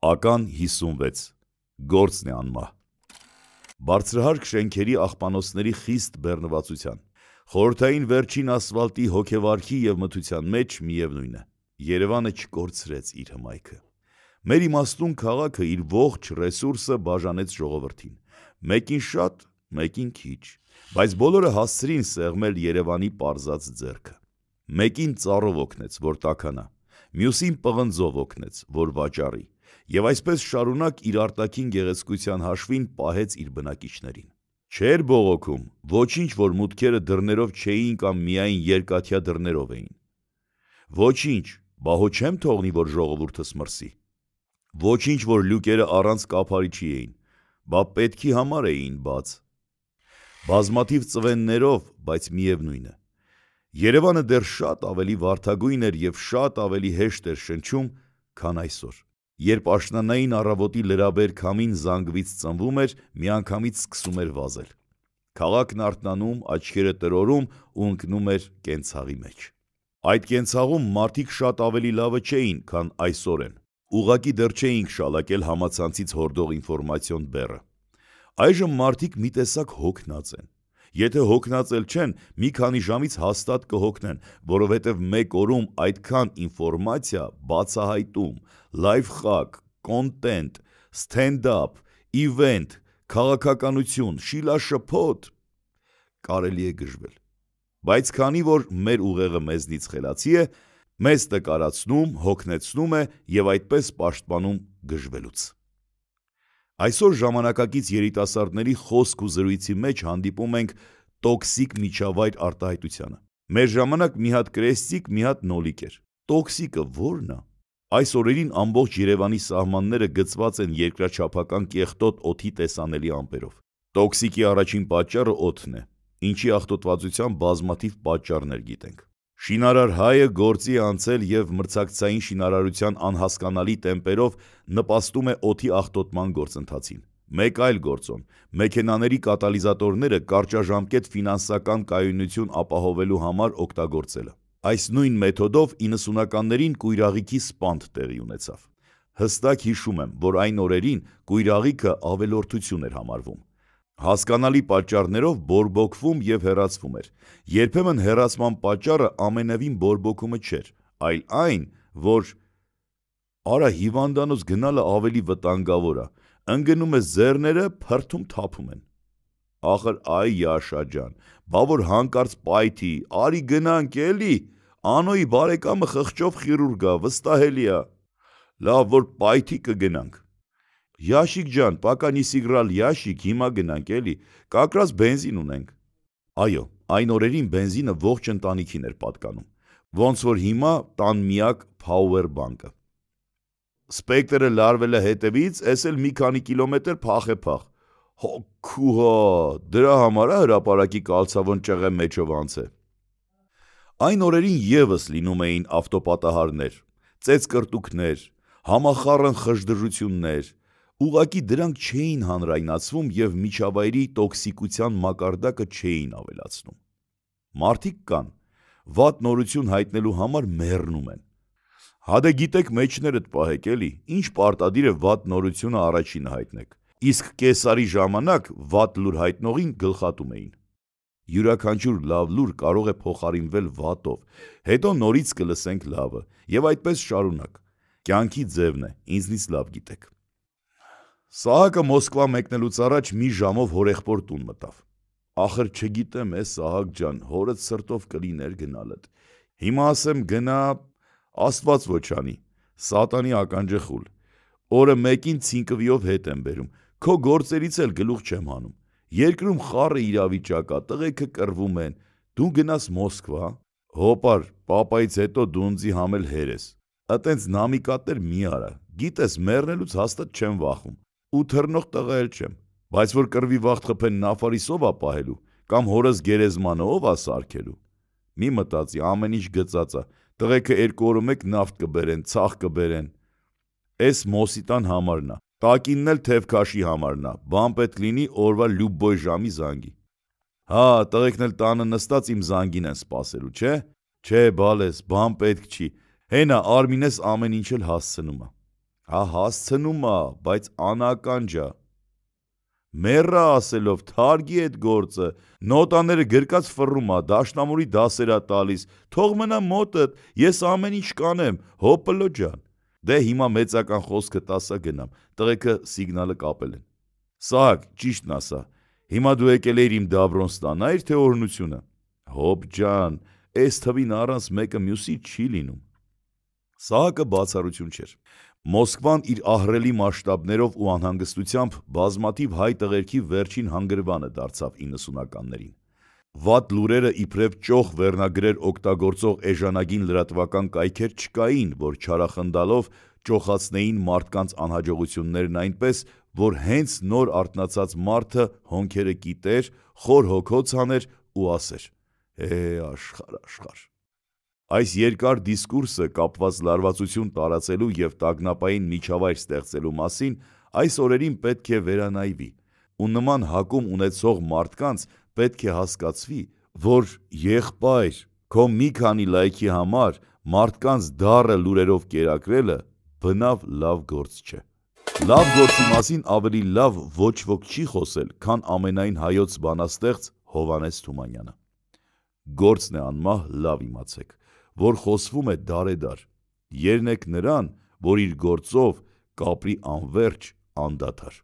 Ական 56 Գործն է անմահ Բարձրահարկ շենքերի աղբանոցների խիստ բեռնվածության Խորհրդային վերջին ասֆալտի հոգեվարքի և մթության մեջ միևնույն է Երևանը չկորցրեց իր հմայքը Մեր իմաստուն քաղաքը իր ողջ ռեսուրսը բաժանեց ժողովրդին Մեկին շատ, մեկին քիչ Բայց բոլորը հասցրին սեղմել Երևանի պարզած ձեռքը Մեկին ծառով օգնեց, որ տաքանա Մյուսին պղնձով օգնեց, որ վաճառի Եվ այսպես շարունակ իր արտաքին գեղեցկության հաշվին պահեց իր բնակիչներին Չէր բողոքում, ոչինչ որ մուտքերը դռներով չէին կամ միայն երկաթյա դռներով էին Ոչինչ, բա հո չեմ թողնի, որ ժողովուրդս մրսի Ոչինչ, որ լյուկերը առանց կափարիչի էին, բա պետքի համար էին բաց Բազմաթիվ ծվեններով, բայց միևնույն է Երևանը դեռ շատ ավելի վարդագույն էր և շատ ավելի հեշտ էր շնչում, քան այսօր Երբ աշնանային առավոտի լրաբեր քամին զանգվից ծնվում էր, միանգամից սկսում էր վազել Քաղաքն արթնանում, աչքերը տրորում ու ընկնում էր կենցաղի մեջ Այդ կենցաղում մարդիկ շատ ավելի լավը չէին, քան այսօր են Ուղղակի դեռ չէինք շալակել համացանցից հորդող ինֆորմացիոն բեռը Այժմ մարդիկ մի տեսակ հոգնած են Եթե հոգնած էլ չեն, մի քանի ժամից հաստատ կհոգնեն, որովհետև մեկ օրում այդքան ինֆորմացիա, բացահայտում, լայվ խաղ, կոնտենտ, ստենդափ, իվենթ, քաղաքականություն, շիլաշփոթ, կարելի է գժվել։ Բայց քանի որ մեր ուղեղը մեզնից խելացի է, մեզ տկարացնում, հոգնեցնում է և այդպես պաշտպանում գժվելուց։ Այսօր ժամանակակից երիտասարդների խոսք ու զրույցի մեջ հանդիպում ենք տոքսիկ միջավայր արտահայտությանը։ Մեր ժամանակ մի հատ կրեսցիկ, մի հատ նոլիկ էր։ Տոքսիկը ո՞րն է։ Այս օրերին ամբողջ Երևանի սահմանները գծված են երկրաչափական կեղտոտ օդի տեսանելի ամպերով։ Տոքսիկի առաջին պատճառը օդն է, ինչի աղտոտվածության բազմաթիվ պատճառներ գիտենք։ Շինարար հայը գործի է անցել և մրցակցային շինարարության անհասկանալի տեմպերով նպաստում է օդի աղտոտման գործընթացին։ Մեկ այլ գործոն, մեքենաների կատալիզատորները կարճաժամկետ ֆինանսական կայունություն ապահովելու համար օգտագործելը։ Այս նույն մեթոդով 90-ականներին կույրաղիքի սպանդ տեղի ունեցավ։ Հստակ հիշում եմ, որ այն օրերին կույրաղիքը ավելորդություն էր համարվում։ Հասկանալի պատճառներով բորբոքվում և հեռացվում էր։ Երբեմն հեռացման պատճառը ամենևին բորբոքումը չէր, այլ այն, որ արա հիվանդանոց գնալը ավելի վտանգավոր է, ընկնում ես ձեռները, փրթում թափում են։ Ախր այ Յաշա ջան, բա որ հանկարծ պայթի, արի գնանք էլի, Անոյի բարեկամը խղճով խիրուրգ ա, վստահելի ա։ Լավ որ պայթի կգնանք։ Յաշիկ ջան, պակա նի սիգրալ յաշիկ, հիմա գնանք էլի, կակրած բենզին ունենք։ Այո, այն օրերին բենզինը ողջ ընտանիքին էր պատկանում, ոնց որ հիմա տան միակ power bank-ը։ Սպեկտրը լարվել է հետևից, էս էլ մի քանի կիլոմետր փախ է փախ։ Հոգուհա, դրա համար է հրապարակի կալցավոն ճղե մեջով անցե։ Այն օրերին ևս լինում էին ավտոպատահարներ, ծեծկրտուքներ, համախառն խժդժություններ, ուղղակի դրանք չէին հանրայնացվում և միջավայրի տոքսիկության մակարդակը չէին ավելացնում։ Մարդիկ կան, վատ նորություն հայտնելու համար մեռնում են։ Հադե գիտեք մեջներդ պահեք էլի, ինչ պարտադիր է վատ նորությունը առաջինը հայտնեք, իսկ կեսարի ժամանակ վատ լուր հայտնողին գլխատում էին։ Յուրաքանչյուր լավ լուր կարող է փոխարինվել վատով, հետո նորից կլսենք լավը, և այդպես շարունակ։ Կյանքի ձևն է, ինձնից լավ գիտեք։ Սահակը Մոսկվա մեկնելուց առաջ մի ժամով հորեղբոր տուն մտավ։ Ախր չգիտեմ, Սահակ ջան, հորդ սրտով կլիներ գնալդ։ Հիմա ասեմ գնա, Աստված ոչ անի, սատանի ականջը խուլ։ Օրը մեկին ցինկվիով հետ եմ բերում, քո գործերից էլ գլուխ չեմ հանում։ Երկրում խառը իրավիճակ ա, տղեքը կռվում են, դու գնաս Մոսկվա, հոպար, պապայից հետո դու ինձի համել հեր ես։ Ատենց նամիկատներ մի արա, գիտես մեռնելուց հաստատ չեմ վախում։ Ու թռնող տղա էլ չեմ, բայց որ կռվի վաղտ խփեն նավարիս ով ա պահելու, կամ հորս գերեզմանը ով ա սարքելու։ Մի մտածի, ամեն ինչ գծած ա, տղեքը 2 օրը մեկ նավթ կբերեն, ցախ կբերեն։ Էս Մոսիտան համարն ա, տակինն էլ թևքաշի համարն ա, բան պետք լինի օրվա լյուբոյ ժամի զանգի։ Հա, տղեկն էլ տանը նստած իմ զանգին են սպասելու, չէ։ Չէ, բալես, բան պետք չի, հենա Արմինես ամեն ինչ էլ հասցնում ա։ Հա հասցնում ա, բայց անականջ ա։ Մեռա ասելով թարգի այդ գործը, նոտաները գրկած ֆռում ա, դաշնամուրի դասեր ա տալիս, թող մնա մոտդ, ես ամեն ինչ կանեմ, հոպլո ջան։ Դե հիմա մեծական խոսքը տասա գնամ, տղեկը սիգնալը կապել են։ Սահակ, ճիշտն ասա, հիմա դու եկել էիր իմ դաբրոն ստանայր, թե օրհնությունը։ Հոպ ջան, էս թվին առանց մեկը մյուսի չի լինում։ Սահակը բացառություն չէր։ Մոսկվան իր ահռելի մասշտաբներով ու անհանգստությամբ բազմաթիվ հայ տղերքի վերջին հանգրվանը դարձավ 90-ականներին։ Վատ լուրերը իբրև ճոխ վերնագրեր օգտագործող էժանագին լրատվական կայքեր չկային, որ չարախնդալով ճոխացնեին մարդկանց անհաջողություններն այնպես, որ հենց նոր արթնացած մարդը հոնքերը կիտեր, խոր հոգոց աներ ու ասեր. աշխարհ։ Այս երկար դիսկուրսը կապված լարվածություն տարածելու և տագնապային միջավայր ստեղծելու մասին այս օրերին պետք է վերանայվի, ու նման հակում ունեցող մարդկանց պետք է հասկացվի, որ եղբայր, քո մի քանի լայքի համար մարդկանց դառը լուրերով կերակրելը բնավ լավ գործ չէ։ Լավ գործի մասին ավելի լավ ոչ ոք չի խոսել, քան ամենայն հայոց բանաստեղծ Հովհաննես Թումանյանը։ Գործն է անմահ լավ իմացեք, որ խոսվում է դարեդար, երնեք նրան, որ իր գործով կապրի անվերջ անդադար։